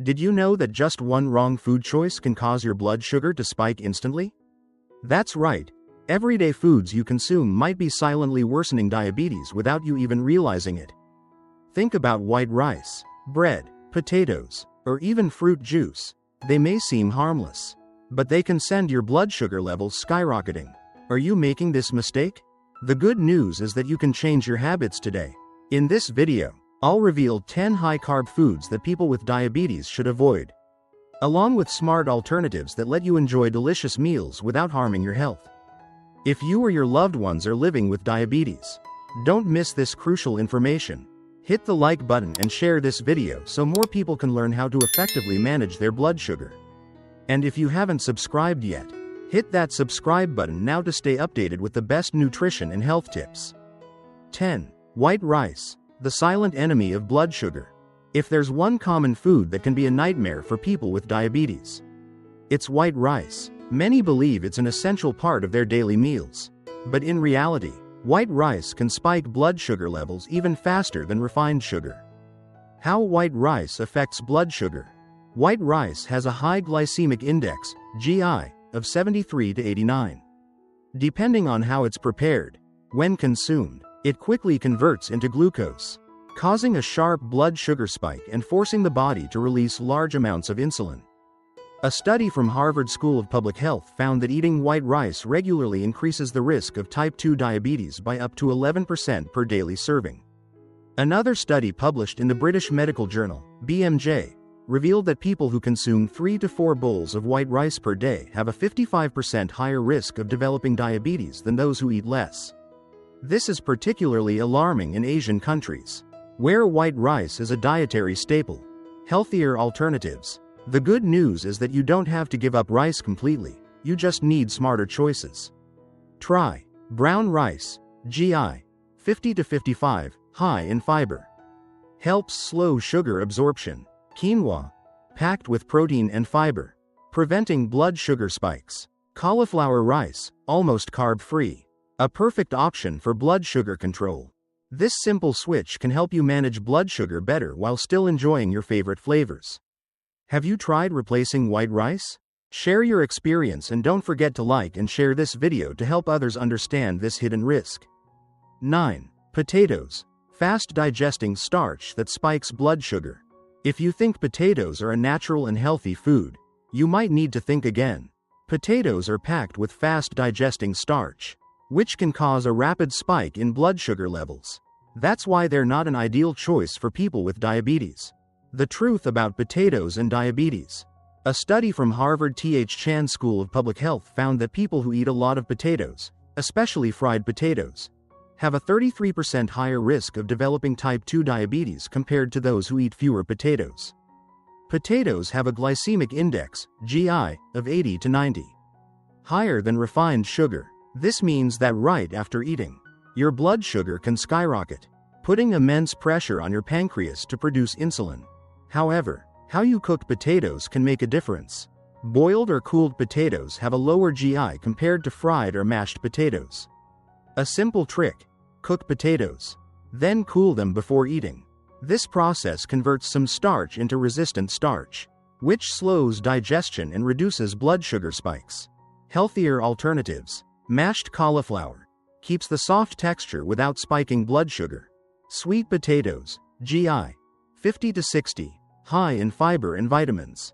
Did you know that just one wrong food choice can cause your blood sugar to spike instantly? That's right. Everyday foods you consume might be silently worsening diabetes without you even realizing it. Think about white rice, bread, potatoes, or even fruit juice. They may seem harmless, but they can send your blood sugar levels skyrocketing. Are you making this mistake? The good news is that you can change your habits today. In this video, I'll reveal 10 high-carb foods that people with diabetes should avoid, along with smart alternatives that let you enjoy delicious meals without harming your health. If you or your loved ones are living with diabetes, don't miss this crucial information. Hit the like button and share this video so more people can learn how to effectively manage their blood sugar. And if you haven't subscribed yet, hit that subscribe button now to stay updated with the best nutrition and health tips. 10. White rice, the silent enemy of blood sugar. If there's one common food that can be a nightmare for people with diabetes, it's white rice. Many believe it's an essential part of their daily meals. But in reality, white rice can spike blood sugar levels even faster than refined sugar. How white rice affects blood sugar. White rice has a high glycemic index, GI, of 73 to 89. Depending on how it's prepared, when consumed, it quickly converts into glucose, causing a sharp blood sugar spike and forcing the body to release large amounts of insulin. A study from Harvard School of Public Health found that eating white rice regularly increases the risk of type 2 diabetes by up to 11% per daily serving. Another study published in the British Medical Journal, BMJ, revealed that people who consume 3 to 4 bowls of white rice per day have a 55% higher risk of developing diabetes than those who eat less. This is particularly alarming in Asian countries, where white rice is a dietary staple. Healthier alternatives. The good news is that you don't have to give up rice completely, you just need smarter choices. Try brown rice, GI, 50 to 55, high in fiber. Helps slow sugar absorption. Quinoa, packed with protein and fiber, preventing blood sugar spikes. Cauliflower rice, almost carb-free. A perfect option for blood sugar control. This simple switch can help you manage blood sugar better while still enjoying your favorite flavors. Have you tried replacing white rice? Share your experience and don't forget to like and share this video to help others understand this hidden risk. 9. Potatoes, fast-digesting starch that spikes blood sugar. If you think potatoes are a natural and healthy food, you might need to think again. Potatoes are packed with fast-digesting starch, which can cause a rapid spike in blood sugar levels. That's why they're not an ideal choice for people with diabetes. The truth about potatoes and diabetes. A study from Harvard T.H. Chan School of Public Health found that people who eat a lot of potatoes, especially fried potatoes, have a 33% higher risk of developing type 2 diabetes compared to those who eat fewer potatoes. Potatoes have a glycemic index, GI, of 80 to 90. Higher than refined sugar. This means that right after eating, your blood sugar can skyrocket, putting immense pressure on your pancreas to produce insulin. However, how you cook potatoes can make a difference. Boiled or cooled potatoes have a lower GI compared to fried or mashed potatoes. A simple trick: cook potatoes, then cool them before eating. This process converts some starch into resistant starch, which slows digestion and reduces blood sugar spikes. Healthier alternatives. Mashed cauliflower keeps the soft texture without spiking blood sugar. Sweet potatoes, GI, 50 to 60, high in fiber and vitamins,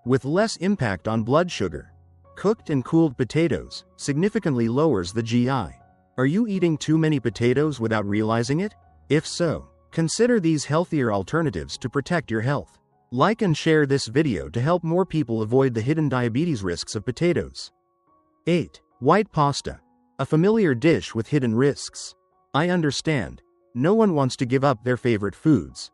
with less impact on blood sugar. Cooked and cooled potatoes significantly lowers the GI. Are you eating too many potatoes without realizing it? If so, consider these healthier alternatives to protect your health. Like and share this video to help more people avoid the hidden diabetes risks of potatoes. 8. White pasta, a familiar dish with hidden risks. I understand. No one wants to give up their favorite foods,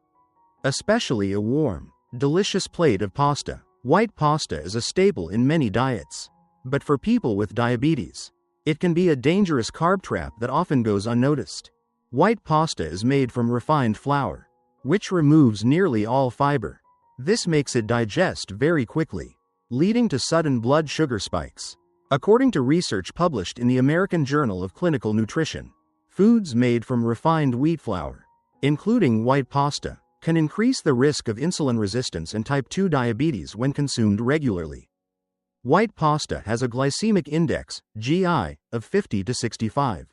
especially a warm, delicious plate of pasta. White pasta is a staple in many diets. But for people with diabetes, it can be a dangerous carb trap that often goes unnoticed. White pasta is made from refined flour, which removes nearly all fiber. This makes it digest very quickly, leading to sudden blood sugar spikes. According to research published in the American Journal of Clinical Nutrition, foods made from refined wheat flour, including white pasta, can increase the risk of insulin resistance and type 2 diabetes when consumed regularly. White pasta has a glycemic index, GI, of 50 to 65.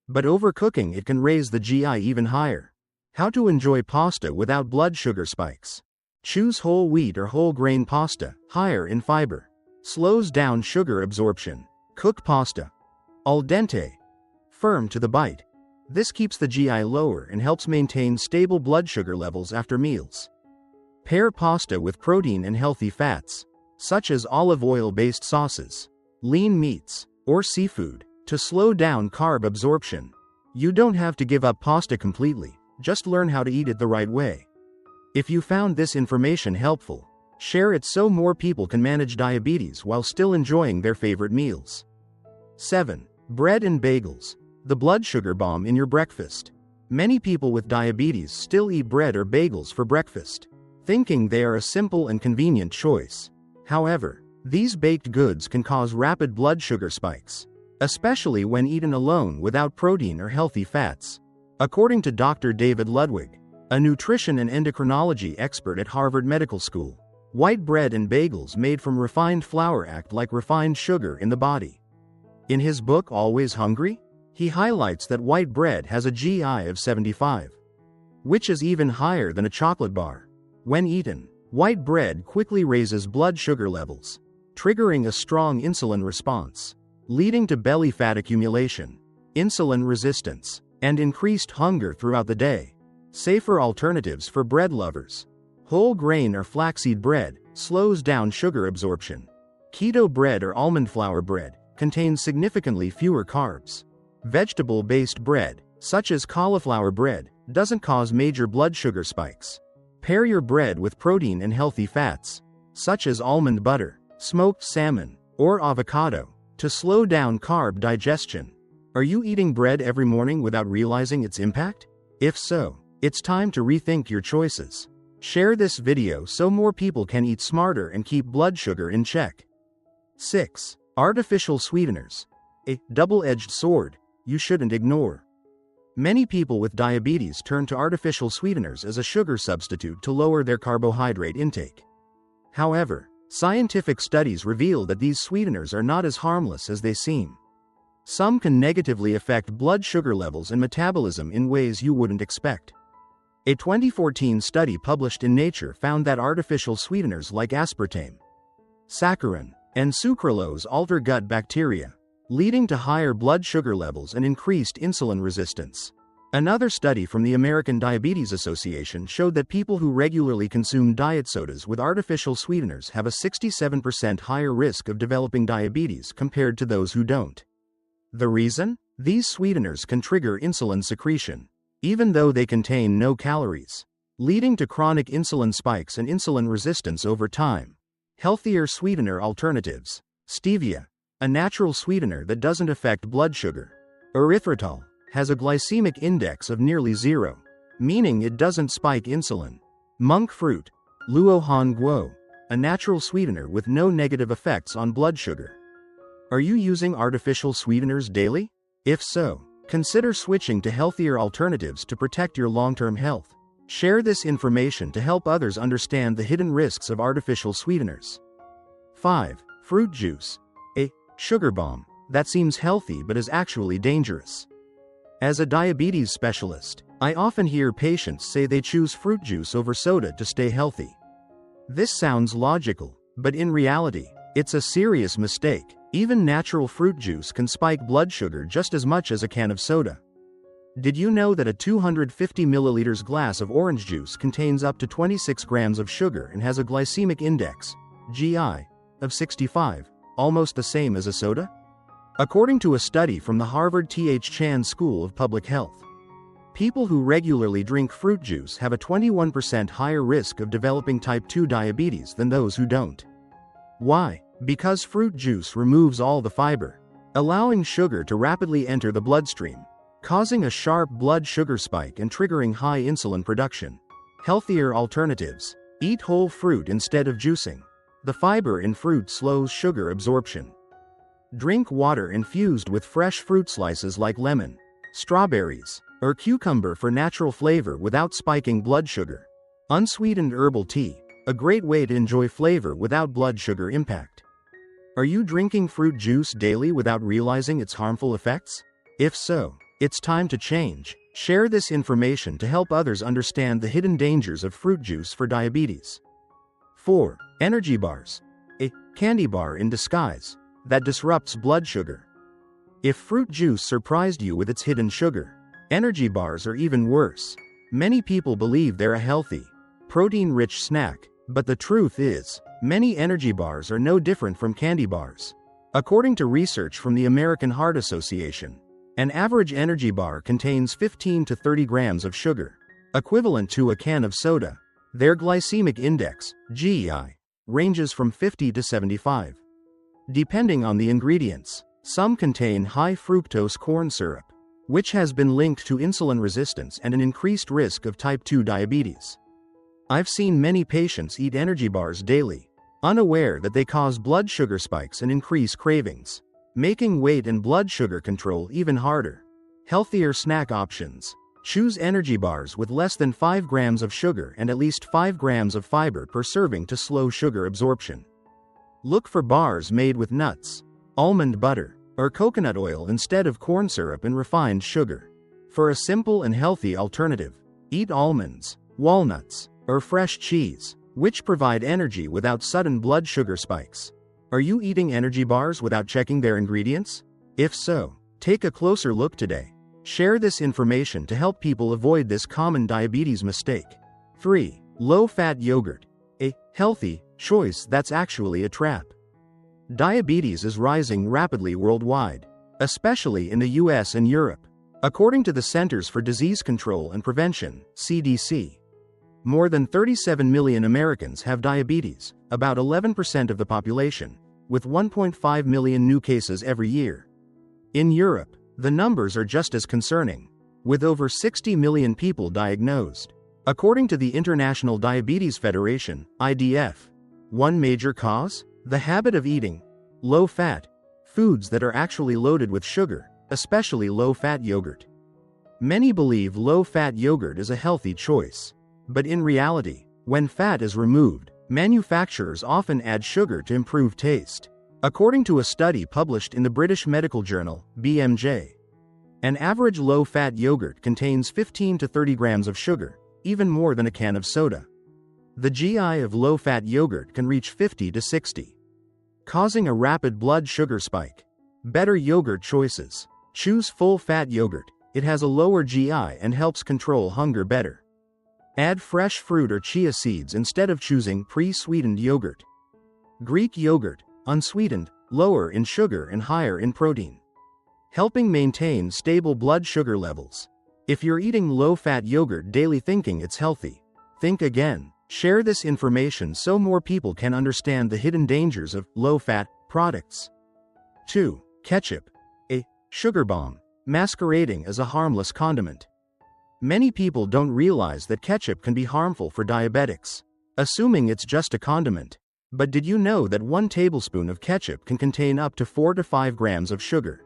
But overcooking it can raise the GI even higher. How to enjoy pasta without blood sugar spikes. Choose whole wheat or whole grain pasta, higher in fiber. Slows down sugar absorption. Cook pasta. Al dente. Firm to the bite. This keeps the GI lower and helps maintain stable blood sugar levels after meals. Pair pasta with protein and healthy fats, such as olive oil-based sauces, lean meats, or seafood, to slow down carb absorption. You don't have to give up pasta completely, just learn how to eat it the right way. If you found this information helpful, share it so more people can manage diabetes while still enjoying their favorite meals. 7. Bread and bagels. The blood sugar bomb in your breakfast. Many people with diabetes still eat bread or bagels for breakfast, thinking they are a simple and convenient choice. However, these baked goods can cause rapid blood sugar spikes, especially when eaten alone without protein or healthy fats. According to Dr. David Ludwig, a nutrition and endocrinology expert at Harvard Medical School, white bread and bagels made from refined flour act like refined sugar in the body. In his book Always Hungry, he highlights that white bread has a GI of 75, which is even higher than a chocolate bar. When eaten, white bread quickly raises blood sugar levels, triggering a strong insulin response, leading to belly fat accumulation, insulin resistance, and increased hunger throughout the day. Safer alternatives for bread lovers. Whole grain or flaxseed bread slows down sugar absorption. Keto bread or almond flour bread contains significantly fewer carbs. Vegetable-based bread, such as cauliflower bread, doesn't cause major blood sugar spikes. Pair your bread with protein and healthy fats, such as almond butter, smoked salmon, or avocado, to slow down carb digestion. Are you eating bread every morning without realizing its impact? If so, it's time to rethink your choices. Share this video so more people can eat smarter and keep blood sugar in check. 6. Artificial sweeteners. A double-edged sword you shouldn't ignore. Many people with diabetes turn to artificial sweeteners as a sugar substitute to lower their carbohydrate intake. However, scientific studies reveal that these sweeteners are not as harmless as they seem. Some can negatively affect blood sugar levels and metabolism in ways you wouldn't expect. A 2014 study published in Nature found that artificial sweeteners like aspartame, saccharin, and sucralose alter gut bacteria, leading to higher blood sugar levels and increased insulin resistance. Another study from the American Diabetes Association showed that people who regularly consume diet sodas with artificial sweeteners have a 67% higher risk of developing diabetes compared to those who don't. The reason? These sweeteners can trigger insulin secretion, even though they contain no calories, leading to chronic insulin spikes and insulin resistance over time. Healthier sweetener alternatives. Stevia, a natural sweetener that doesn't affect blood sugar. Erythritol has a glycemic index of nearly 0, meaning it doesn't spike insulin. Monk fruit, luohan guo, a natural sweetener with no negative effects on blood sugar. Are you using artificial sweeteners daily? If so, consider switching to healthier alternatives to protect your long-term health. Share this information to help others understand the hidden risks of artificial sweeteners. 5. Fruit juice. A sugar bomb that seems healthy but is actually dangerous. As a diabetes specialist, I often hear patients say they choose fruit juice over soda to stay healthy. This sounds logical, but in reality, it's a serious mistake. Even natural fruit juice can spike blood sugar just as much as a can of soda. Did you know that a 250 milliliters glass of orange juice contains up to 26 grams of sugar and has a glycemic index, GI, of 65, almost the same as a soda? According to a study from the Harvard T.H. Chan School of Public Health, people who regularly drink fruit juice have a 21% higher risk of developing type 2 diabetes than those who don't. Why? Because fruit juice removes all the fiber, allowing sugar to rapidly enter the bloodstream, causing a sharp blood sugar spike and triggering high insulin production. Healthier alternatives. Eat whole fruit instead of juicing. The fiber in fruit slows sugar absorption. Drink water infused with fresh fruit slices like lemon, strawberries, or cucumber for natural flavor without spiking blood sugar. Unsweetened herbal tea, a great way to enjoy flavor without blood sugar impact. Are you drinking fruit juice daily without realizing its harmful effects? If so, it's time to change. Share this information to help others understand the hidden dangers of fruit juice for diabetes. 4. Energy bars. A candy bar in disguise that disrupts blood sugar. If fruit juice surprised you with its hidden sugar, energy bars are even worse. Many people believe they're a healthy, protein-rich snack, but the truth is, many energy bars are no different from candy bars. According to research from the American Heart Association, an average energy bar contains 15 to 30 grams of sugar, equivalent to a can of soda. Their glycemic index, GI, ranges from 50 to 75. Depending on the ingredients, some contain high fructose corn syrup, which has been linked to insulin resistance and an increased risk of type 2 diabetes. I've seen many patients eat energy bars daily, unaware that they cause blood sugar spikes and increase cravings, making weight and blood sugar control even harder. Healthier snack options. Choose energy bars with less than 5 grams of sugar and at least 5 grams of fiber per serving to slow sugar absorption. Look for bars made with nuts, almond butter, or coconut oil instead of corn syrup and refined sugar. For a simple and healthy alternative, eat almonds, walnuts, or fresh cheese, which provide energy without sudden blood sugar spikes. Are you eating energy bars without checking their ingredients? If so, take a closer look today. Share this information to help people avoid this common diabetes mistake. 3. Low-fat yogurt. A healthy choice that's actually a trap. Diabetes is rising rapidly worldwide, especially in the US and Europe. According to the Centers for Disease Control and Prevention, CDC, more than 37 million Americans have diabetes, about 11% of the population, with 1.5 million new cases every year. In Europe, the numbers are just as concerning, with over 60 million people diagnosed. According to the International Diabetes Federation, IDF, one major cause? The habit of eating low-fat foods that are actually loaded with sugar, especially low-fat yogurt. Many believe low-fat yogurt is a healthy choice, but in reality, when fat is removed, manufacturers often add sugar to improve taste. According to a study published in the British medical journal, BMJ, an average low-fat yogurt contains 15 to 30 grams of sugar, even more than a can of soda. The GI of low-fat yogurt can reach 50 to 60, causing a rapid blood sugar spike. Better yogurt choices. Choose full-fat yogurt. It has a lower GI and helps control hunger better. Add fresh fruit or chia seeds instead of choosing pre-sweetened yogurt. Greek yogurt, unsweetened, lower in sugar and higher in protein, helping maintain stable blood sugar levels. If you're eating low-fat yogurt daily thinking it's healthy, think again. Share this information so more people can understand the hidden dangers of low-fat products. 2. Ketchup. A sugar bomb, masquerading as a harmless condiment. Many people don't realize that ketchup can be harmful for diabetics, assuming it's just a condiment. But did you know that 1 tablespoon of ketchup can contain up to 4 to 5 grams of sugar,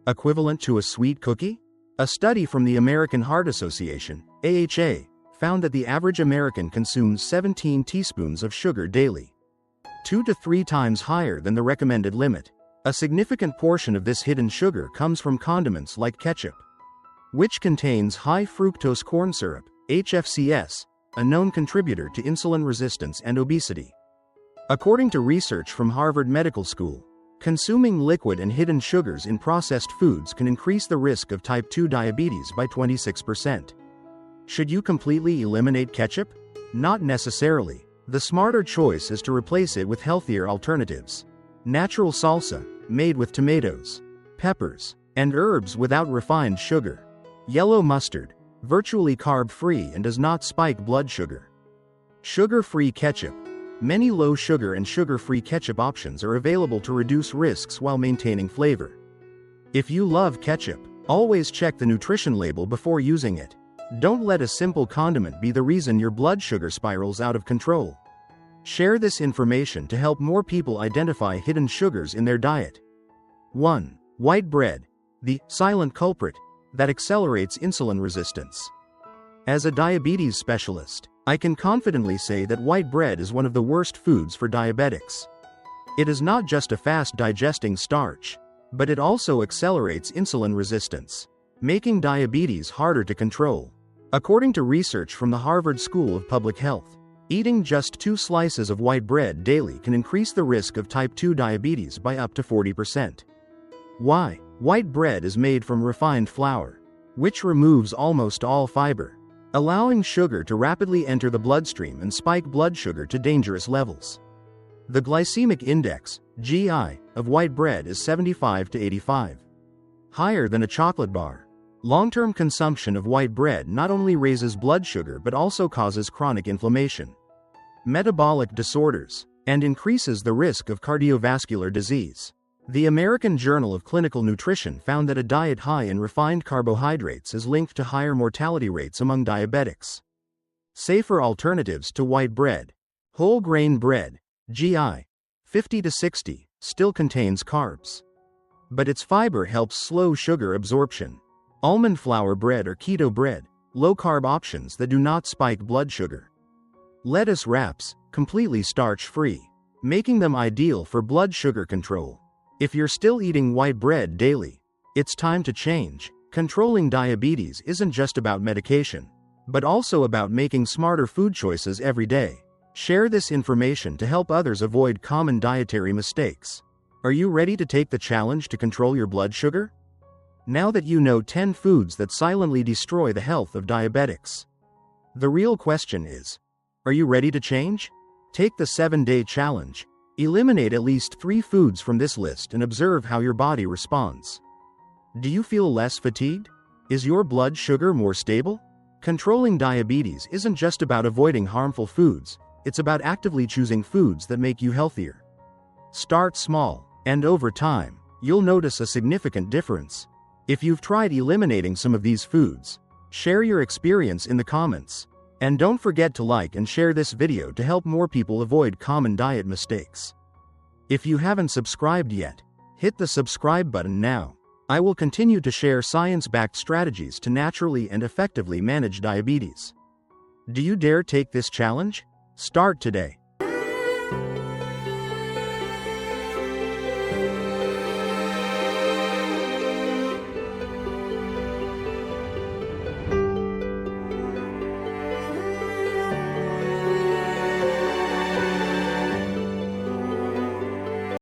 equivalent to a sweet cookie? A study from the American Heart Association, AHA, found that the average American consumes 17 teaspoons of sugar daily, 2 to 3 times higher than the recommended limit. A significant portion of this hidden sugar comes from condiments like ketchup, which contains high fructose corn syrup, HFCS, a known contributor to insulin resistance and obesity. According to research from Harvard Medical School, consuming liquid and hidden sugars in processed foods can increase the risk of type 2 diabetes by 26%. Should you completely eliminate ketchup? Not necessarily. The smarter choice is to replace it with healthier alternatives. Natural salsa, made with tomatoes, peppers, and herbs without refined sugar. Yellow mustard, virtually carb-free and does not spike blood sugar. Sugar-free ketchup. Many low-sugar and sugar-free ketchup options are available to reduce risks while maintaining flavor. If you love ketchup, always check the nutrition label before using it. Don't let a simple condiment be the reason your blood sugar spirals out of control. Share this information to help more people identify hidden sugars in their diet. 1. White bread, the silent culprit that accelerates insulin resistance. As a diabetes specialist, I can confidently say that white bread is one of the worst foods for diabetics. It is not just a fast-digesting starch, but it also accelerates insulin resistance, making diabetes harder to control. According to research from the Harvard School of Public Health, eating just 2 slices of white bread daily can increase the risk of type 2 diabetes by up to 40%. Why? White bread is made from refined flour, which removes almost all fiber, allowing sugar to rapidly enter the bloodstream and spike blood sugar to dangerous levels. The glycemic index, GI, of white bread is 75 to 85, higher than a chocolate bar. Long-term consumption of white bread not only raises blood sugar but also causes chronic inflammation, metabolic disorders, and increases the risk of cardiovascular disease. The American Journal of Clinical Nutrition found that a diet high in refined carbohydrates is linked to higher mortality rates among diabetics. Safer alternatives to white bread. Whole grain bread, GI, 50 to 60, still contains carbs, but its fiber helps slow sugar absorption. Almond flour bread or keto bread, low-carb options that do not spike blood sugar. Lettuce wraps, completely starch-free, making them ideal for blood sugar control. If you're still eating white bread daily, it's time to change. Controlling diabetes isn't just about medication, but also about making smarter food choices every day. Share this information to help others avoid common dietary mistakes. Are you ready to take the challenge to control your blood sugar? Now that you know 10 foods that silently destroy the health of diabetics, the real question is, are you ready to change? Take the 7-day challenge. Eliminate at least 3 foods from this list and observe how your body responds. Do you feel less fatigued? Is your blood sugar more stable? Controlling diabetes isn't just about avoiding harmful foods, it's about actively choosing foods that make you healthier. Start small, and over time, you'll notice a significant difference. If you've tried eliminating some of these foods, share your experience in the comments. And don't forget to like and share this video to help more people avoid common diet mistakes. If you haven't subscribed yet, hit the subscribe button now. I will continue to share science-backed strategies to naturally and effectively manage diabetes. Do you dare take this challenge? Start today.